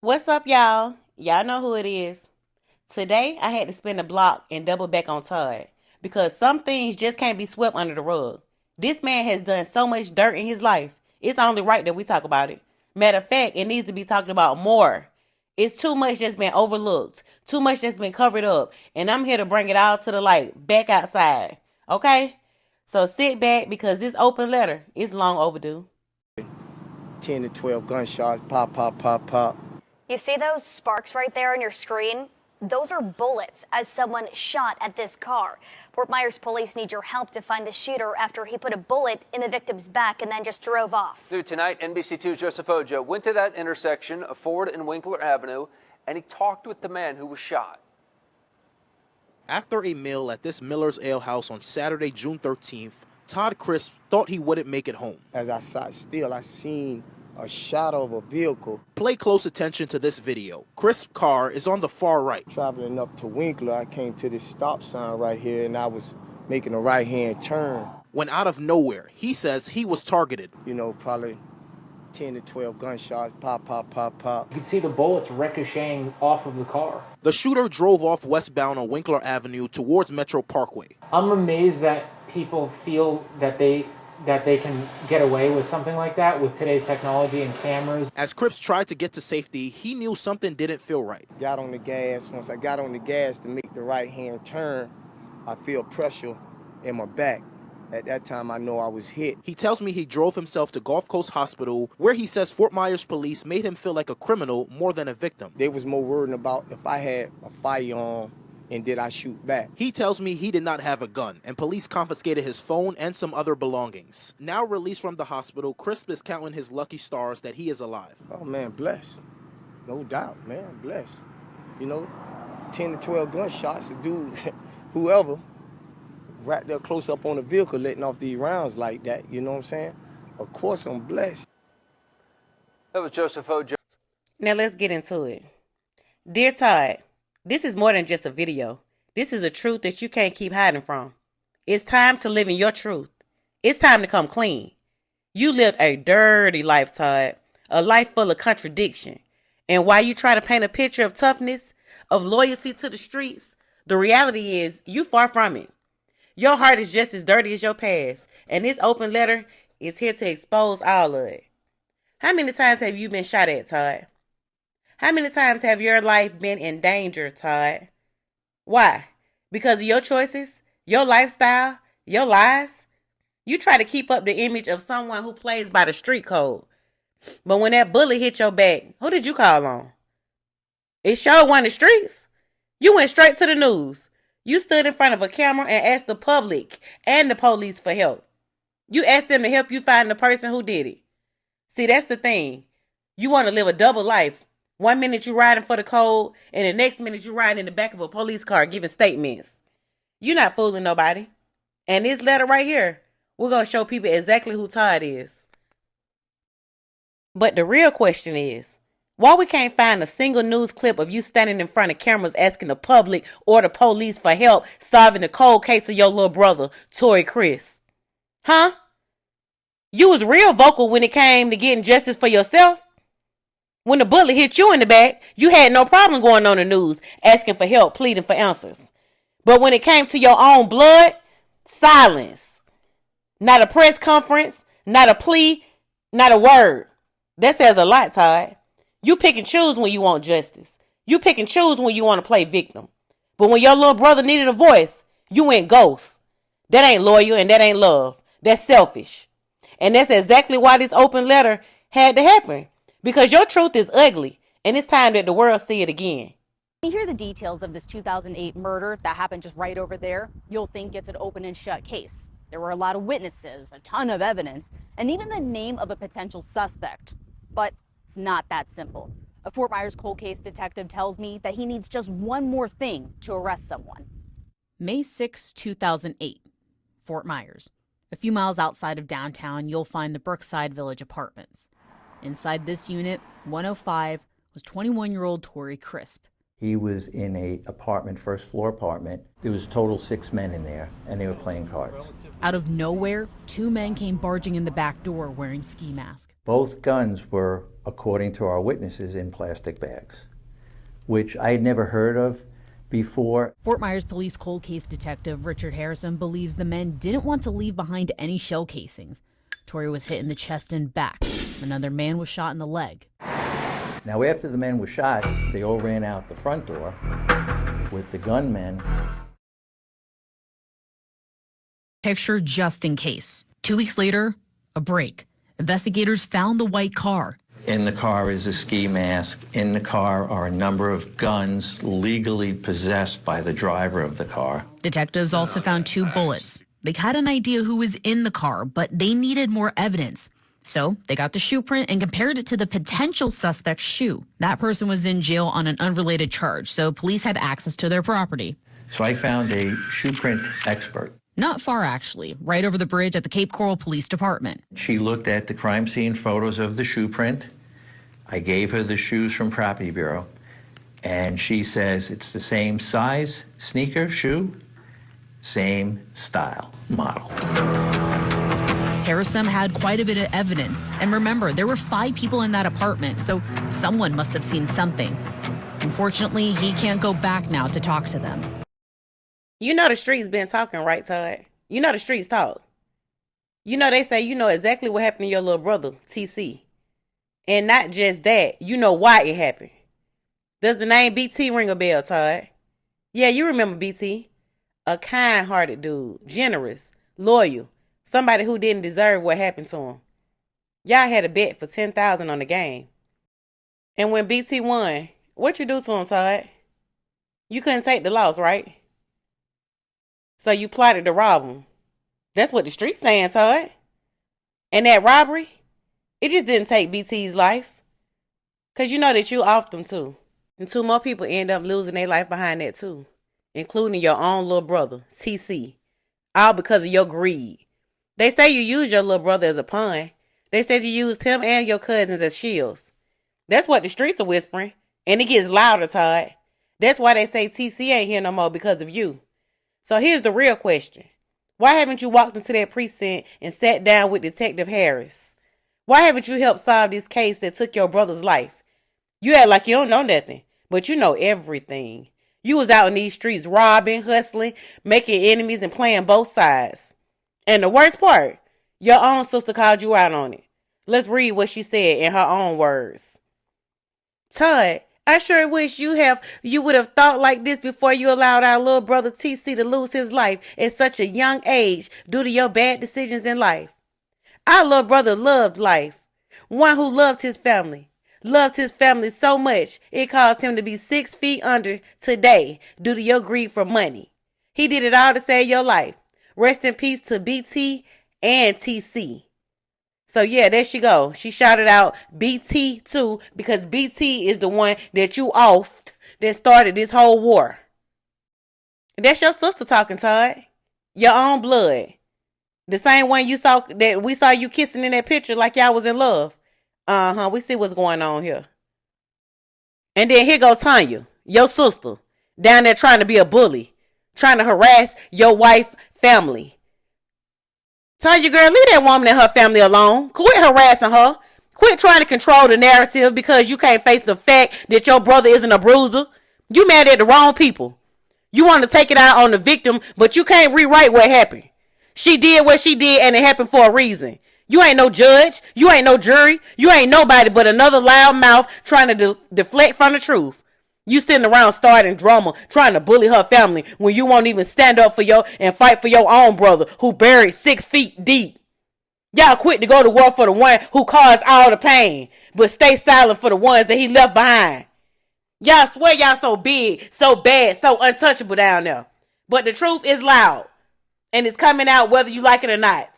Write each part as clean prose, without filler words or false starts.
What's up, y'all? Y'all know who it is. Today, I had to spin the block and double back on Todd because some things just can't be swept under the rug. This man has done so much dirt in his life. It's only right that we talk about it. Matter of fact, it needs to be talked about more. It's too much that's been overlooked, too much that's been covered up, and I'm here to bring it all to the light, back outside. Okay? So sit back because this open letter is long overdue. 10 to 12 gunshots, pop, pop, pop, pop. You see those sparks right there on your screen? Those are bullets as someone shot at this car. Fort Myers police need your help to find the shooter after he put a bullet in the victim's back and then just drove off. New tonight, NBC2's Joseph Ojo went to that intersection of Ford and Winkler Avenue, and he talked with the man who was shot. After a meal at this Miller's Ale House on Saturday, June 13th, Todd Crisp thought he wouldn't make it home. As I sat still, I seen a shadow of a vehicle. Play close attention to this video. Crisp's car is on the far right. Traveling up to Winkler, I came to this stop sign right here, and I was making a right-hand turn. When out of nowhere, he says he was targeted. You know, probably 10 to 12 gunshots, pop, pop, pop, pop. You could see the bullets ricocheting off of the car. The shooter drove off westbound on Winkler Avenue towards Metro Parkway. I'm amazed that people feel that they can get away with something like that with today's technology and cameras. As Crisp tried to get to safety, he knew something didn't feel right. Got on the gas. Once I got on the gas to make the right-hand turn, I feel pressure in my back. At that time, I know I was hit. He tells me he drove himself to Gulf Coast Hospital, where he says Fort Myers police made him feel like a criminal more than a victim. They was more worried about if I had a firearm and did I shoot back. He tells me he did not have a gun, and police confiscated his phone and some other belongings. Now released from the hospital, Crisp is counting his lucky stars that he is alive. Oh man, blessed. No doubt, man, blessed. You know, 10 to 12 gunshots, a dude, whoever, right there close up on the vehicle letting off these rounds like that, you know what I'm saying? Of course I'm blessed. That was Joseph Ojo. Now let's get into it. Dear Todd, this is more than just a video. This is a truth that you can't keep hiding from. It's time to live in your truth. It's time to come clean. You lived a dirty life, Todd. A life full of contradiction. And while you try to paint a picture of toughness, of loyalty to the streets, the reality is you far from it. Your heart is just as dirty as your past. And this open letter is here to expose all of it. How many times have you been shot at, Todd? How many times have your life been in danger, Todd? Why? Because of your choices, your lifestyle, your lies? You try to keep up the image of someone who plays by the street code. But when that bullet hit your back, who did you call on? It sure wasn't the streets. You went straight to the news. You stood in front of a camera and asked the public and the police for help. You asked them to help you find the person who did it. See, that's the thing. You want to live a double life. 1 minute you riding for the code, and the next minute you riding in the back of a police car giving statements. You're not fooling nobody. And this letter right here, we're going to show people exactly who Todd is. But the real question is, why we can't find a single news clip of you standing in front of cameras asking the public or the police for help solving the cold case of your little brother, Tory Crisp? Huh? You was real vocal when it came to getting justice for yourself. When the bullet hit you in the back, you had no problem going on the news, asking for help, pleading for answers. But when it came to your own blood, silence. Not a press conference, not a plea, not a word. That says a lot, Todd. You pick and choose when you want justice. You pick and choose when you want to play victim. But when your little brother needed a voice, you went ghost. That ain't loyal and that ain't love. That's selfish. And that's exactly why this open letter had to happen. Because your truth is ugly, and it's time that the world see it again. When you hear the details of this 2008 murder that happened just right over there, you'll think it's an open and shut case. There were a lot of witnesses, a ton of evidence, and even the name of a potential suspect. But it's not that simple. A Fort Myers cold case detective tells me that he needs just one more thing to arrest someone. May 6, 2008, Fort Myers. A few miles outside of downtown, you'll find the Brookside Village Apartments. Inside this unit, 105, was 21-year-old Tory Crisp. He was in a apartment, first floor apartment. There was a total 6 men in there, and they were playing cards. Out of nowhere, 2 men came barging in the back door wearing ski masks. Both guns were according to our witnesses, in plastic bags, which I had never heard of before. Fort Myers Police cold case detective Richard Harrison believes the men didn't want to leave behind any shell casings. Torrey was hit in the chest and back. Another man was shot in the leg. Now, after the men were shot, they all ran out the front door with the gunmen. Picture just in case. 2 weeks later, a break. Investigators found the white car. In the car is a ski mask. In the car are a number of guns legally possessed by the driver of the car. Detectives also found 2 bullets. They had an idea who was in the car, but they needed more evidence. So they got the shoe print and compared it to the potential suspect's shoe. That person was in jail on an unrelated charge, so police had access to their property. So I found a shoe print expert. Not far, actually, right over the bridge at the Cape Coral Police Department. She looked at the crime scene photos of the shoe print. I gave her the shoes from Property Bureau, and she says it's the same size, sneaker, shoe, same style, model. Harrison had quite a bit of evidence. And remember, there were 5 people in that apartment, so someone must have seen something. Unfortunately, he can't go back now to talk to them. You know the streets been talking, right, Todd? You know the streets talk. You know they say you know exactly what happened to your little brother, TC. And not just that, you know why it happened. Does the name BT ring a bell, Todd? Yeah, you remember BT. A kind-hearted dude, generous, loyal, somebody who didn't deserve what happened to him. Y'all had a bet for $10,000 on the game. And when BT won, what you do to him, Todd? You couldn't take the loss, right? So you plotted to rob him. That's what the street's saying, Todd. And that robbery, it just didn't take BT's life. Because you know that you offed him too. And 2 more people end up losing their life behind that too. Including your own little brother, TC. All because of your greed. They say you used your little brother as a pawn. They said you used him and your cousins as shields. That's what the streets are whispering. And it gets louder, Todd. That's why they say TC ain't here no more, because of you. So here's the real question. Why haven't you walked into that precinct and sat down with Detective Harris? Why haven't you helped solve this case that took your brother's life? You act like you don't know nothing, but you know everything. You was out in these streets robbing, hustling, making enemies, and playing both sides. And the worst part, your own sister called you out on it. Let's read what she said in her own words. Todd, I sure wish you would have thought like this before you allowed our little brother TC to lose his life at such a young age due to your bad decisions in life. Our little brother loved life. One who loved his family so much it caused him to be 6 feet under today due to your greed for money. He did it all to save your life. Rest in peace to BT and TC. So yeah, there she go. She shouted out BT too, because BT is the one that you offed that started this whole war. And that's your sister talking, Todd. Your own blood. The same one we saw you kissing in that picture like y'all was in love. We see what's going on here. And then here go Tanya, your sister, down there trying to be a bully, trying to harass your wife, family. Tanya, girl, leave that woman and her family alone. Quit harassing her. Quit trying to control the narrative because you can't face the fact that your brother isn't a bruiser. You mad at the wrong people. You want to take it out on the victim, but you can't rewrite what happened. She did what she did, and it happened for a reason. You ain't no judge. You ain't no jury. You ain't nobody but another loud mouth trying to deflect from the truth. You sitting around starting drama, trying to bully her family when you won't even stand up for and fight for your own brother who buried 6 feet deep. Y'all quit to go to war for the one who caused all the pain, but stay silent for the ones that he left behind. Y'all swear y'all so big, so bad, so untouchable down there. But the truth is loud, and it's coming out whether you like it or not.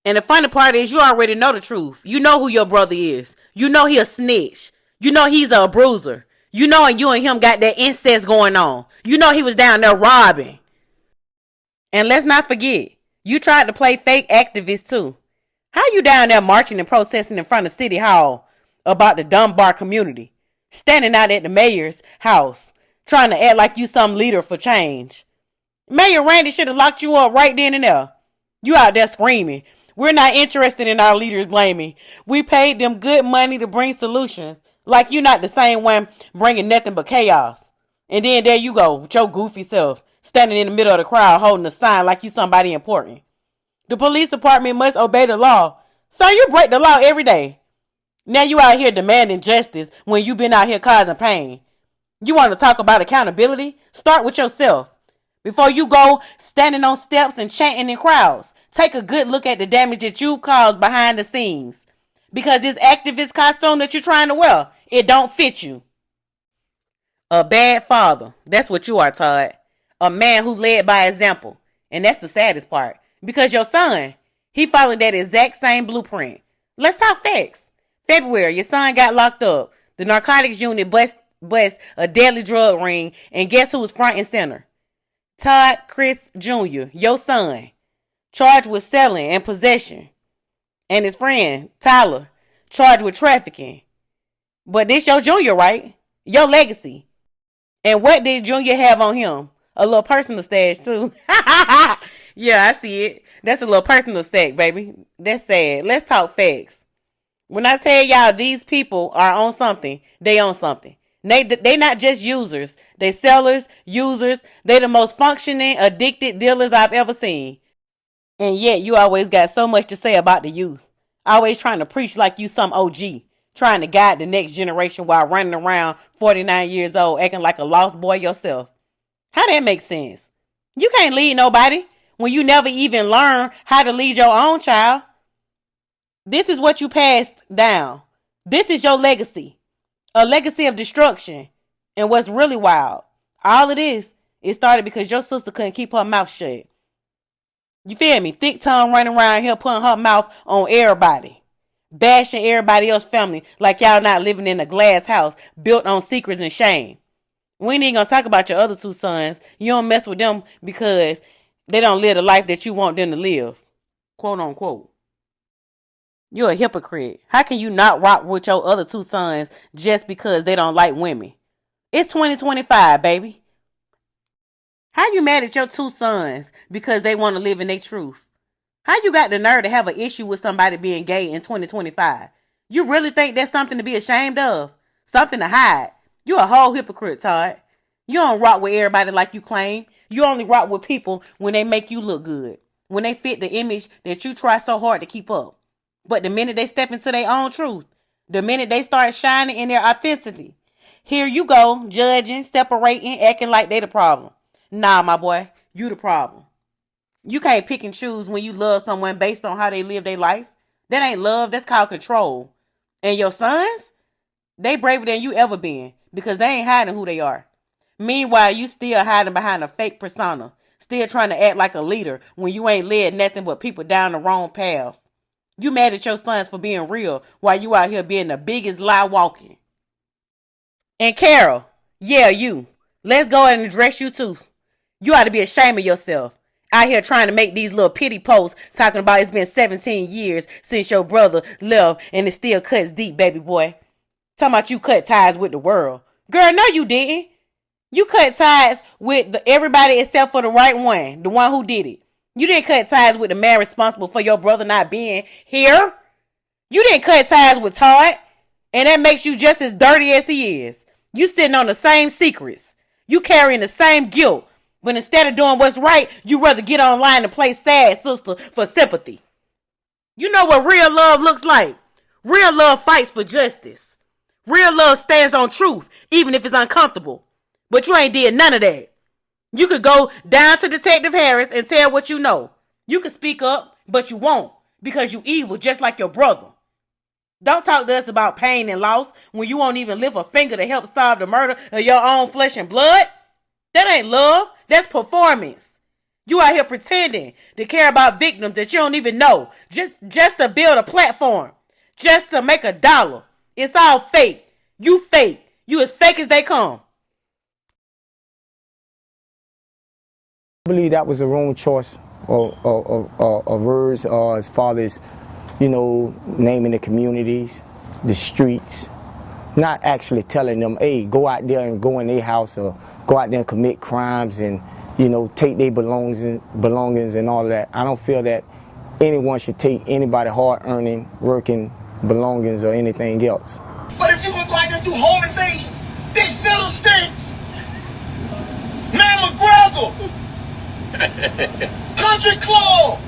And the funny part is you already know the truth. You know who your brother is. You know he a snitch. You know he's a bruiser. You know you and him got that incest going on. You know he was down there robbing. And let's not forget, you tried to play fake activist too. How you down there marching and protesting in front of City Hall about the Dunbar community? Standing out at the mayor's house, trying to act like you some leader for change. Mayor Randy should have locked you up right then and there. You out there screaming, We're not interested in our leaders blaming. We paid them good money to bring solutions. Like you're not the same one bringing nothing but chaos. And then there you go with your goofy self, standing in the middle of the crowd holding a sign like you somebody important. The police department must obey the law. So you break the law every day. Now you out here demanding justice when you been out here causing pain. You want to talk about accountability? Start with yourself. Before you go standing on steps and chanting in crowds, take a good look at the damage that you've caused behind the scenes. Because this activist costume that you're trying to wear, it don't fit you. A bad father. That's what you are, Todd. A man who led by example. And that's the saddest part. Because your son, he followed that exact same blueprint. Let's talk facts. February, your son got locked up. The narcotics unit bust a deadly drug ring. And guess who was front and center? Todd Chris Jr., your son, charged with selling and possession. And his friend, Tyler, charged with trafficking. But this your Junior, right? Your legacy. And what did Junior have on him? A little personal stash, too. Yeah, I see it. That's a little personal stack, baby. That's sad. Let's talk facts. When I tell y'all these people are on something, they on something. They not just users. They sellers, users. They the most functioning, addicted dealers I've ever seen. And yet you always got so much to say about the youth. Always trying to preach like you some OG. Trying to guide the next generation while running around 49 years old acting like a lost boy yourself. How that make sense? You can't lead nobody when you never even learn how to lead your own child. This is what you passed down. This is your legacy. A legacy of destruction. And what's really wild, all it is, it started because your sister couldn't keep her mouth shut. You feel me? Thick tongue running around here putting her mouth on everybody. Bashing everybody else's family like y'all not living in a glass house built on secrets and shame. We ain't even gonna talk about your other two sons. You don't mess with them because they don't live the life that you want them to live. Quote unquote. You're a hypocrite. How can you not rock with your other two sons just because they don't like women? It's 2025, baby. How you mad at your two sons because they want to live in their truth? How you got the nerve to have an issue with somebody being gay in 2025? You really think that's something to be ashamed of? Something to hide? You a whole hypocrite, Todd. You don't rock with everybody like you claim. You only rock with people when they make you look good. When they fit the image that you try so hard to keep up. But the minute they step into their own truth, the minute they start shining in their authenticity, here you go, judging, separating, acting like they the problem. Nah, my boy, you the problem. You can't pick and choose when you love someone based on how they live their life. That ain't love, that's called control. And your sons, they braver than you ever been because they ain't hiding who they are. Meanwhile, you still hiding behind a fake persona, still trying to act like a leader when you ain't led nothing but people down the wrong path. You mad at your sons for being real while you out here being the biggest lie walking. And Carol, yeah, you. Let's go and address you too. You ought to be ashamed of yourself. Out here trying to make these little pity posts talking about it's been 17 years since your brother left and it still cuts deep, baby boy. Talking about you cut ties with the world. Girl, no you didn't. You cut ties with everybody except for the right one, the one who did it. You didn't cut ties with the man responsible for your brother not being here. You didn't cut ties with Todd. And that makes you just as dirty as he is. You sitting on the same secrets. You carrying the same guilt. But instead of doing what's right, you rather get online and play sad sister for sympathy. You know what real love looks like. Real love fights for justice. Real love stands on truth, even if it's uncomfortable. But you ain't did none of that. You could go down to Detective Harris and tell what you know. You could speak up, but you won't because you evil just like your brother. Don't talk to us about pain and loss when you won't even lift a finger to help solve the murder of your own flesh and blood. That ain't love. That's performance. You out here pretending to care about victims that you don't even know. Just to build a platform. Just to make $1. It's all fake. You fake. You as fake as they come. I believe that was the wrong choice of words as far as, you know, naming the communities, the streets, not actually telling them, hey, go out there and go in their house or go out there and commit crimes and, you know, take their belongings and all that. I don't feel that anyone should take anybody hard-earning, working belongings or anything else. But if you gonna go out there and do home invasion, these fiddlesticks, man McGregor, Country Club.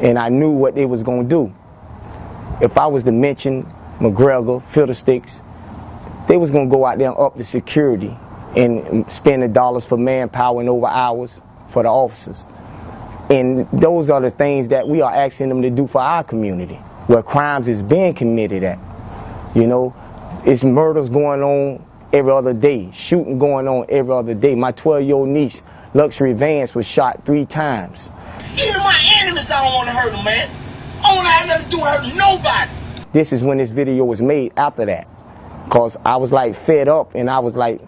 And I knew what they was gonna do. If I was to mention McGregor, fiddlesticks, they was gonna go out there and up the security and spend the dollars for manpower and over hours for the officers. And those are the things that we are asking them to do for our community, where crimes is being committed at. You know, it's murders going on every other day, shooting going on every other day. My 12-year-old niece, Luxury Vance, was shot 3 times. Even my enemies, I don't want to hurt them, man. I don't want to have nothing to do with hurting nobody. This is when this video was made after that, because I was like fed up, and I was like,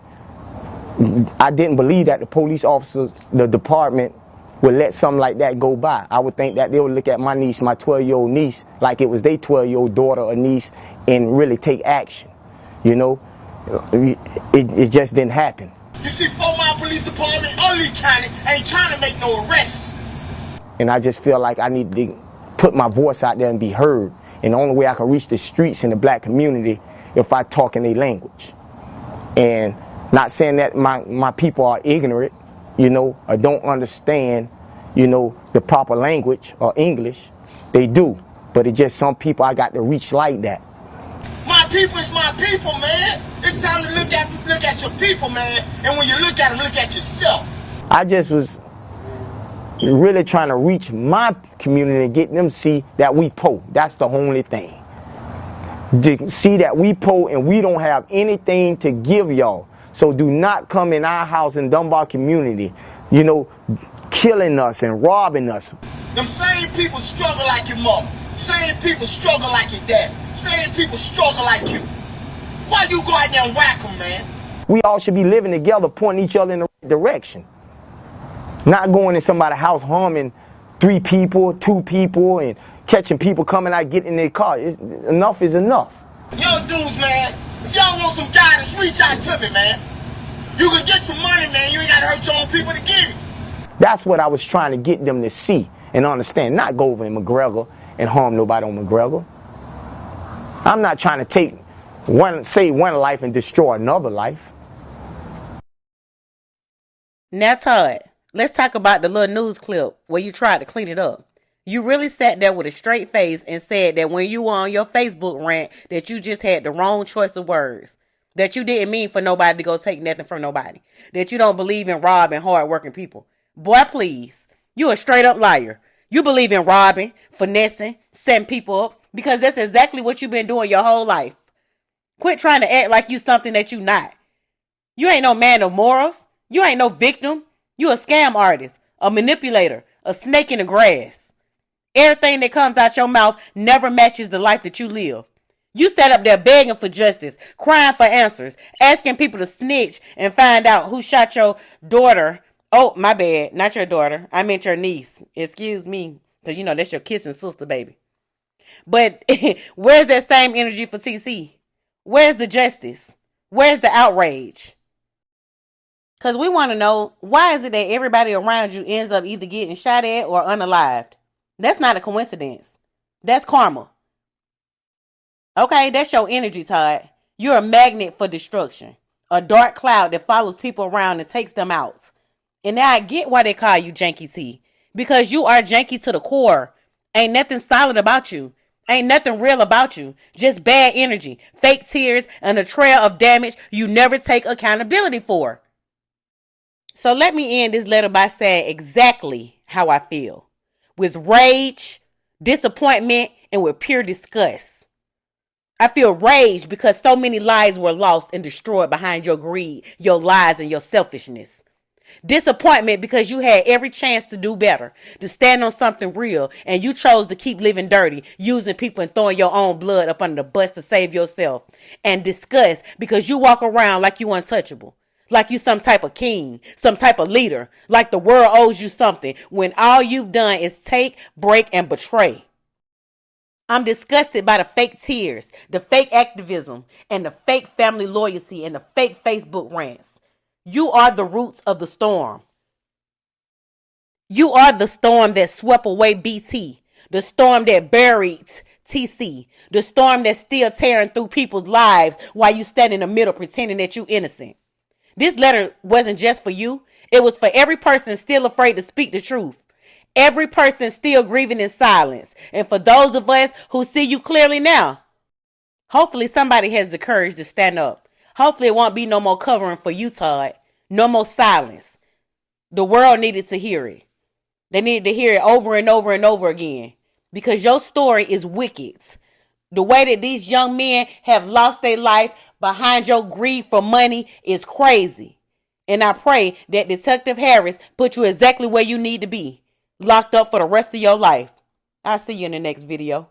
I didn't believe that the police officers, the department, would let something like that go by. I would think that they would look at my niece, my 12-year-old niece, like it was their 12-year-old daughter or niece, and really take action. You know, it just didn't happen. You see, 4 Mile Police Department, Lee County, ain't trying to make no arrests. And I just feel like I need to put my voice out there and be heard. And the only way I can reach the streets in the black community if I talk in their language. And not saying that my people are ignorant, you know, or don't understand, you know, the proper language or English. They do. But it's just some people I got to reach like that. My people is my people, man. It's time to look at your people, man. And when you look at them, look at yourself. I just was really trying to reach my community and get them to see that we poor. That's the only thing. To see that we poor and we don't have anything to give y'all. So do not come in our house in Dunbar community, you know, killing us and robbing us. Them same people struggle like your mama. Same people struggle like your dad. Same people struggle like you. Why you go out there and whack them, man? We all should be living together, pointing each other in the right direction. Not going in somebody's house harming 3 people, 2 people, and catching people coming out, getting in their car. Enough is enough. Yo, dudes, man, if y'all want some guidance, reach out to me, man. You can get some money, man. You ain't got to hurt your own people to get it. That's what I was trying to get them to see and understand. Not go over in McGregor and harm nobody on McGregor. I'm not trying to save one life and destroy another life. Now, Todd, let's talk about the little news clip where you tried to clean it up. You really sat there with a straight face and said that when you were on your Facebook rant that you just had the wrong choice of words. That you didn't mean for nobody to go take nothing from nobody. That you don't believe in robbing hard-working people. Boy, please. You a straight-up liar. You believe in robbing, finessing, setting people up, because that's exactly what you've been doing your whole life. Quit trying to act like you something that you not. You ain't no man of morals. You ain't no victim. You a scam artist, a manipulator, a snake in the grass. Everything that comes out your mouth never matches the life that you live. You sat up there begging for justice, crying for answers, asking people to snitch and find out who shot your daughter. Oh, my bad. Not your daughter. I meant your niece. Excuse me. Because, you know, that's your kissing sister, baby. But where's that same energy for TC? Where's the justice? Where's the outrage? Because we want to know, why is it that everybody around you ends up either getting shot at or unalived? That's not a coincidence. That's karma. Okay, that's your energy, Todd. You're a magnet for destruction. A dark cloud that follows people around and takes them out. And now I get why they call you Janky T. Because you are janky to the core. Ain't nothing solid about you. Ain't nothing real about you. Just bad energy, fake tears, and a trail of damage you never take accountability for. So let me end this letter by saying exactly how I feel. With rage, disappointment, and with pure disgust. I feel rage because so many lives were lost and destroyed behind your greed, your lies, and your selfishness. Disappointment because you had every chance to do better, to stand on something real, and you chose to keep living dirty, using people and throwing your own blood up under the bus to save yourself. And disgust because you walk around like you untouchable, like you some type of king, some type of leader, like the world owes you something, when all you've done is take, break, and betray. I'm disgusted by the fake tears, the fake activism, and the fake family loyalty, and the fake Facebook rants. You are the roots of the storm. You are the storm that swept away BT, The storm that buried TC. The storm that's still tearing through people's lives while you stand in the middle pretending that you innocent. This letter wasn't just for you. It was for every person still afraid to speak the truth. Every person still grieving in silence. And for those of us who see you clearly now, hopefully somebody has the courage to stand up. Hopefully it won't be no more covering for you, Todd. No more silence. The world needed to hear it. They needed to hear it over and over and over again. Because your story is wicked. The way that these young men have lost their life behind your greed for money is crazy. And I pray that Detective Harris put you exactly where you need to be. Locked up for the rest of your life. I'll see you in the next video.